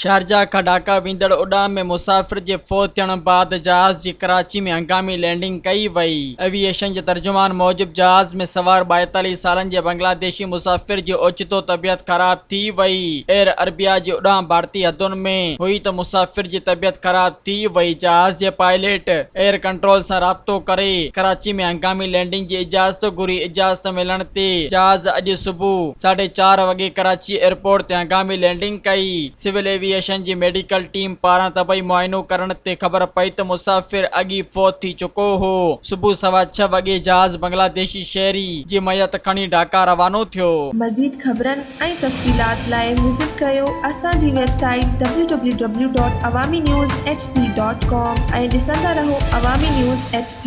Sharjah खां ढाका वेंदड़ उड़ान में मुसाफ़िर जे फौत थियण बाद जहाज़ जी कराची में हंगामी लैंडिंग कई वई। एविएशन जे तर्जुमान मूजिब जहाज़ में सवार 42 सालन जे बांग्लादेशी मुसाफ़िर जी ओचितो तबियत ख़राब थी वई। एयर अरबिया जी उड़ान भारतीय हदुनि में हुई त मुसाफ़िर जी तबियत ख़राब थी वई। जहाज़ जे पायलट एयर कंट्रोल सां राब्तो करे कराची में हंगामी लैंडिंग जी इजाज़त घुरी। इजाज़त मिलण ते जहाज़ अॼु सुबुह 4:30 वॻे कराची एयरपोर्ट ते हंगामी लैंडिंग कई। सिविल एविएशन जी मेडिकल टीम पारां तबई मुआइनो करण ते ख़बर पई त मुसाफ़िर अॻी फौत थी चुको हो। सुबुह 6:15 वॻे जहाज़ बांग्लादेशी शहरी जी मयत खणी ढाका रवानो थियो। मज़ीद ख़बरनि ऐं तफ़सीलात लाइ विज़िट कयो असांजी वेबसाइट www.awamiNewsHD.com ऐं ॾिसंदा रहो अवामी न्यूज़ HD।